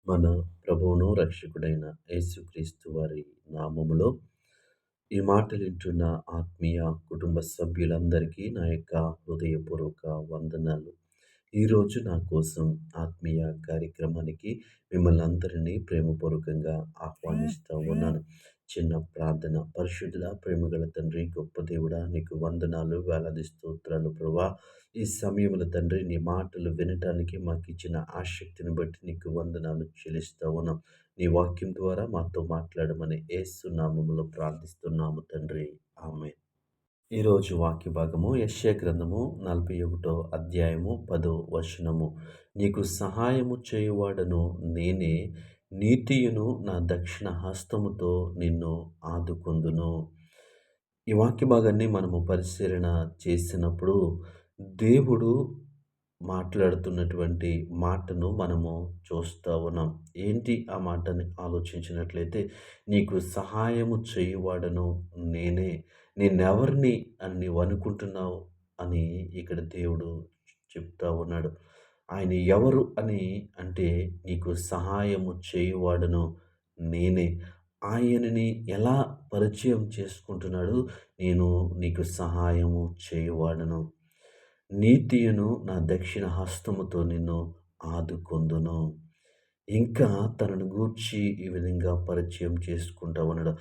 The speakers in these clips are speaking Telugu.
మన ప్రభువును రక్షకుడైన యేసుక్రీస్తు వారి నామములో ఈ మాటలు వింటున్న ఆత్మీయ కుటుంబ సభ్యులందరికీ నా యొక్క హృదయపూర్వక వందనాలు. ఈరోజు నా కోసం ఆత్మీయ కార్యక్రమానికి మిమ్మల్ని అందరినీ ప్రేమపూర్వకంగా ఆహ్వానిస్తూ ఉన్నాను. చిన్న ప్రార్థన. పరిశుద్ధుల ప్రేమగల తండ్రి, గొప్ప దేవుడా, నీకు వందనాలు, వేలాది స్తోత్రాలు ప్రభా. ఈ సమయంలో తండ్రి నీ మాటలు వినటానికి మాకు ఇచ్చిన ఆసక్తిని బట్టి నీకు వందనాలు చెల్లిస్తూ ఉన్నాం. నీ వాక్యం ద్వారా మాతో మాట్లాడమని యేసు నామములో ప్రార్థిస్తున్నాము తండ్రి. ఆమేన్. ఈరోజు వాక్య భాగము యెషయా గ్రంథము 41 అధ్యాయము 10 వచనము. నీకు సహాయము చేయువాడను నేనే, నీతియును నా దక్షిణ హస్తముతో నిన్ను ఆదుకొందును. ఈ వాక్య భాగాన్ని మనము పరిశీలన చేసినప్పుడు దేవుడు మాట్లాడుతున్నటువంటి మాటను మనము చూస్తూ ఉన్నాం. ఏంటి ఆ మాటని ఆలోచించినట్లయితే, నీకు సహాయము చేయువాడను నేనే, నేనెవరిని అని నీవు అనుకుంటున్నావు అని ఇక్కడ దేవుడు చెప్తా ఉన్నాడు. ఆయన ఎవరు అని అంటే, నీకు సహాయము చేయువాడను నేనే. ఆయనని ఎలా పరిచయం చేసుకుంటున్నాడు? నేను నీకు సహాయము చేయువాడను, నీతియును నా దక్షిణ హస్తముతో నిన్ను ఆదుకొందును. ఇంకా తనను గూర్చి ఈ విధంగా పరిచయం చేసుకుంటా ఉన్నాడు.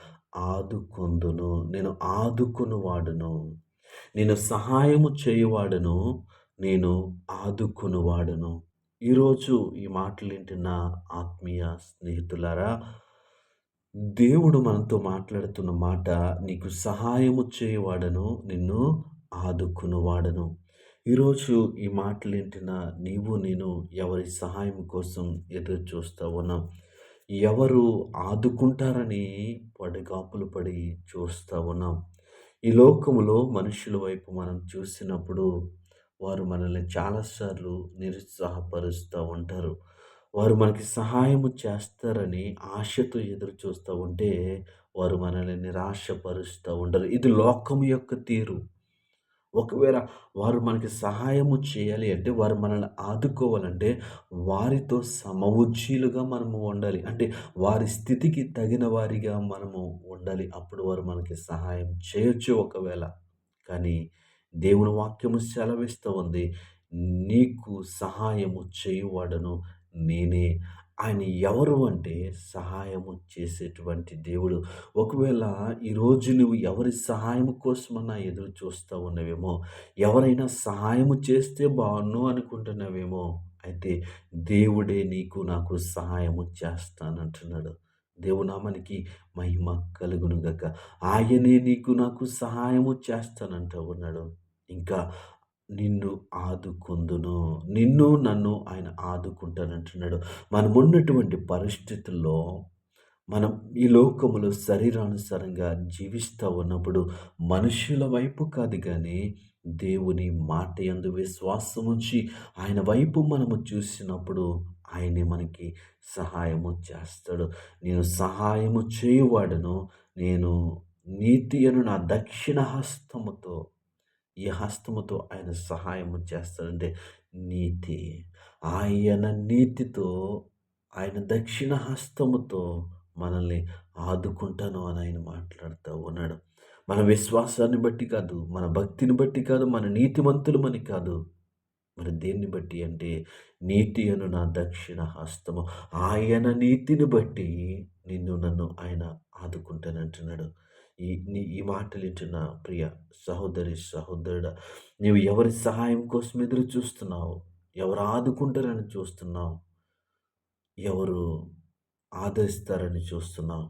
ఆదుకొందును, నేను ఆదుకొనువాడును, నేను సహాయము చేయువాడును, నేను ఆదుకొనువాడును. ఈరోజు ఈ మాటలు వింటున్న ఆత్మీయ స్నేహితులారా, దేవుడు మనతో మాట్లాడుతున్న మాట, నీకు సహాయము చేయువాడను, నిన్ను ఆదుకొనువాడను. ఈరోజు ఈ మాటలు వింటున్న నీవు నేను ఎవరి సహాయం కోసం ఎదురు చూస్తూ ఉన్నాం? ఎవరు ఆదుకుంటారని పడిగాపులు పడి చూస్తూ ఉన్నాం? ఈ లోకములో మనుషుల వైపు మనం చూసినప్పుడు వారు మనల్ని చాలాసార్లు నిరుత్సాహపరుస్తూ ఉంటారు. వారు మనకి సహాయము చేస్తారని ఆశతో ఎదురు చూస్తూ ఉంటే, వారు మనల్ని నిరాశపరుస్తూ ఉంటారు. ఇది లోకం యొక్క తీరు. ఒకవేళ వారు మనకి సహాయము చేయాలి అంటే, వారు మనల్ని ఆదుకోవాలంటే, వారితో సమవుజ్జీలుగా మనము ఉండాలి. అంటే వారి స్థితికి తగిన వారిగా మనము ఉండాలి. అప్పుడు వారు మనకి సహాయం చేయొచ్చు ఒకవేళ. కానీ దేవుని వాక్యము సెలవిస్తూ ఉంది, నీకు సహాయము చేయువాడను నేనే. ఆయన ఎవరు అంటే, సహాయము చేసేటువంటి దేవుడు. ఒకవేళ ఈరోజు నువ్వు ఎవరి సహాయం కోసమన్నా ఎదురు చూస్తూ ఉన్నవేమో, ఎవరైనా సహాయము చేస్తే బాగున్ను అనుకుంటున్నావేమో, అయితే దేవుడే నీకు నాకు సహాయము చేస్తానంటున్నాడు. దేవునామానికి మహిమ కలుగునుగాక. ఆయనే నీకు నాకు సహాయము చేస్తానంటూ ఉన్నాడు. ఇంకా నిన్ను ఆదుకొందును, నిన్ను నన్ను ఆయన ఆదుకుంటానంటున్నాడు. మనమున్నటువంటి పరిస్థితుల్లో మనం ఈ లోకములో శరీరానుసారంగా జీవిస్తూ ఉన్నప్పుడు మనుషుల వైపు కాదు కానీ దేవుని మాట యందు విశ్వాసముంచి ఆయన వైపు మనము చూసినప్పుడు ఆయనే మనకి సహాయము చేస్తాడు. నేను సహాయము చేయువాడను, నేను నీతి అను నా దక్షిణ హస్తముతో, ఈ హస్తముతో ఆయన సహాయము చేస్తాడంటే నీతి. ఆయన నీతితో, ఆయన దక్షిణ హస్తముతో మనల్ని ఆదుకుంటాను అని ఆయన మాట్లాడుతూ ఉన్నాడు. మన విశ్వాసాన్ని బట్టి కాదు, మన భక్తిని బట్టి కాదు, మన నీతిమంతులమని కాదు, మరి దేన్ని బట్టి అంటే, నీతి అను నా దక్షిణ హస్తము, ఆయన నీతిని బట్టి నిన్ను నన్ను ఆయన ఆదుకుంటానంటున్నాడు. ఈ మాటలు వింటున్న ప్రియ సహోదరి సహోదరుడా, నీవు ఎవరి సహాయం కోసం ఎదురు చూస్తున్నావు? ఎవరు ఆదుకుంటారని చూస్తున్నావు? ఎవరు ఆదరిస్తారని చూస్తున్నావు?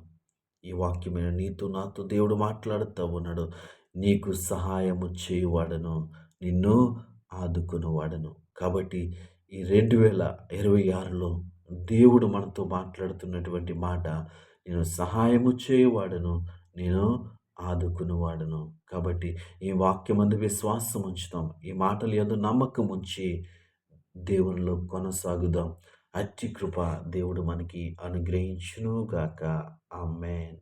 ఈ వాక్యమైన నీతో నాతో దేవుడు మాట్లాడుతూ ఉన్నాడు. నీకు సహాయము చేయువాడను, నిన్ను ఆదుకునేవాడను. కాబట్టి ఈ 2026లో దేవుడు మనతో మాట్లాడుతున్నటువంటి మాట, నేను సహాయము చేయువాడను, నేను ఆదుకునేవాడను. కాబట్టి ఈ వాక్యమందు విశ్వాసం ఉంచుదాం. ఈ మాటల యందు నమ్మకం ఉంచి దేవునిలో కొనసాగుదాం. అట్టి కృప దేవుడు మనకి అనుగ్రహించును గాక. ఆమేన్.